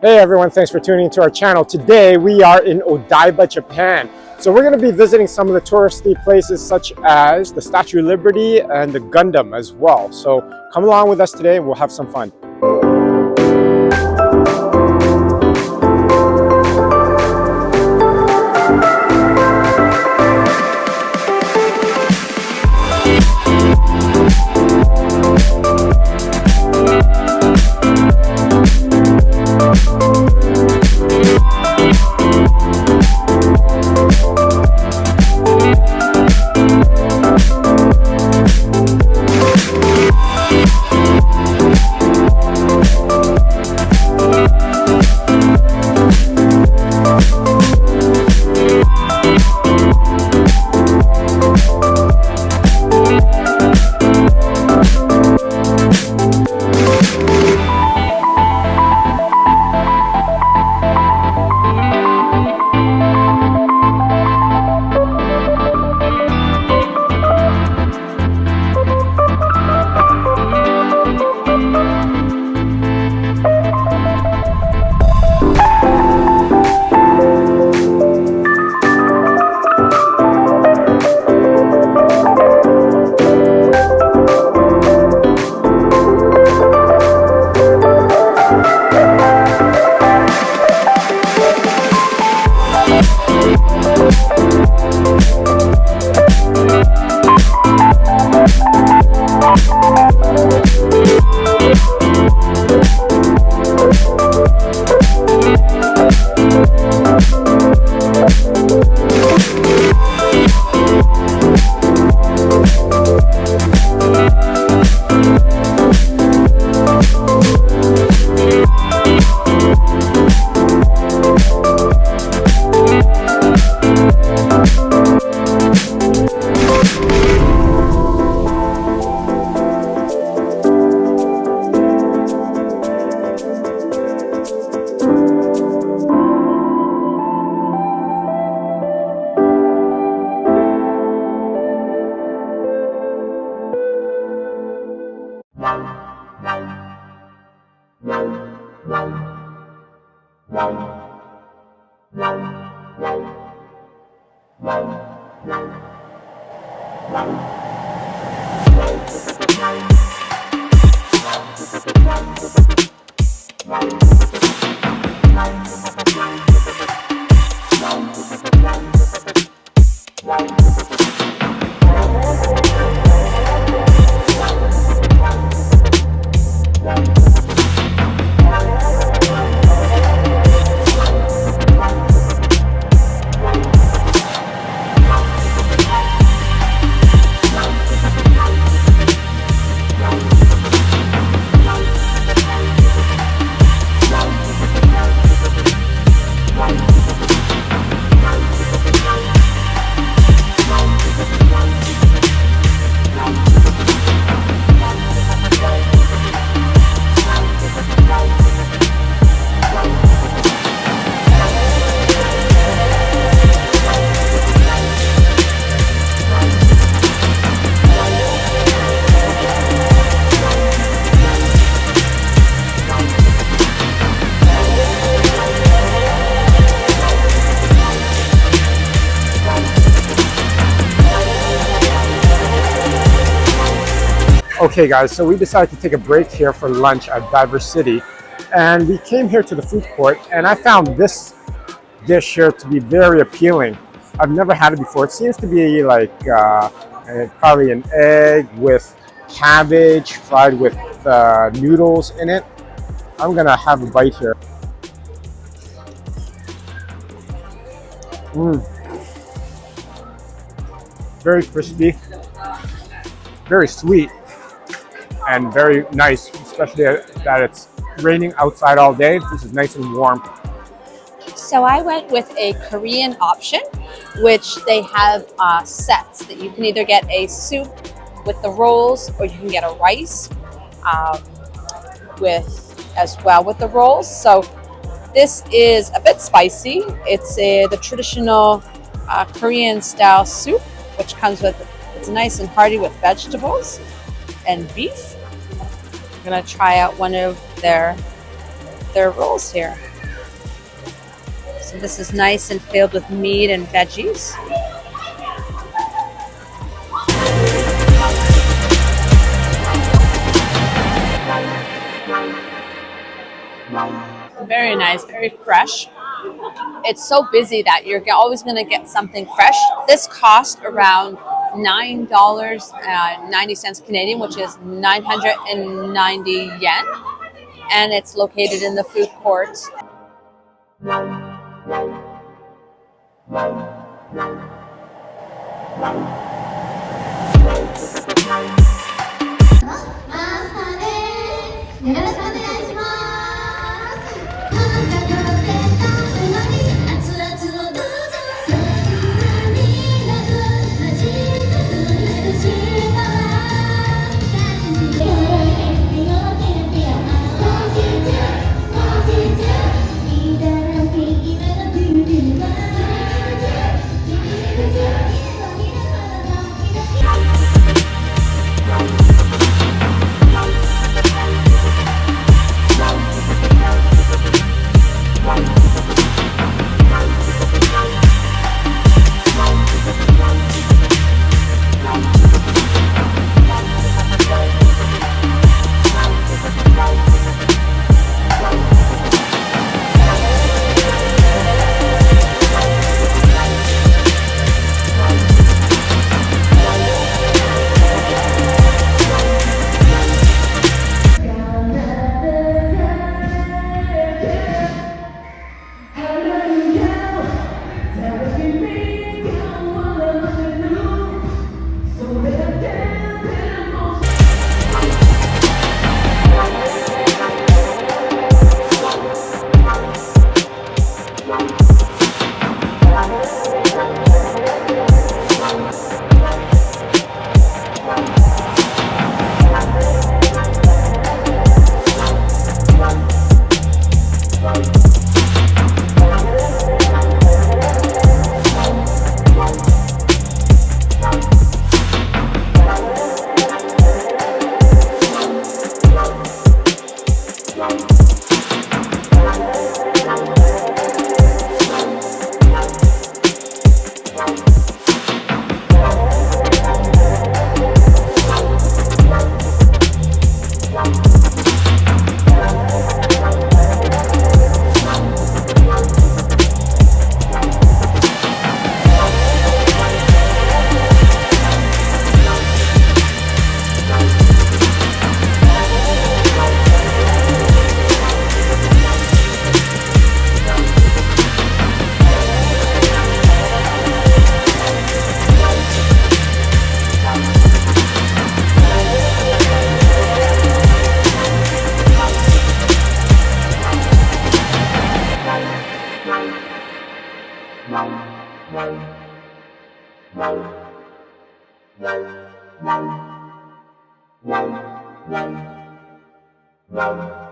Hey everyone, thanks for tuning into our channel. Today we are in Odaiba, Japan. So we're going to be visiting some of the touristy places such as the Statue of Liberty and the Gundam as well. So come along with us today and we'll have some fun. Okay guys, so we decided to take a break here for lunch at DiverCity, and we came here to the food court and I found this dish here to be very appealing. I've never had it before. It seems to be like probably an egg with cabbage fried with noodles in it. I'm gonna have a bite here. Very crispy, very sweet, and very nice, especially that it's raining outside all day. This is nice and warm. So I went with a Korean option, which they have sets that you can either get a soup with the rolls, or you can get a rice as well with the rolls. So this is a bit spicy. It's the traditional Korean style soup, which comes with, it's nice and hearty with vegetables and beef. I'm gonna try out one of their rolls here. So this is nice and filled with meat and veggies. Very nice, very fresh. It's so busy that you're always going to get something fresh. This cost around $9.90 Canadian, which is 990 yen. And it's located in the food court. Wow.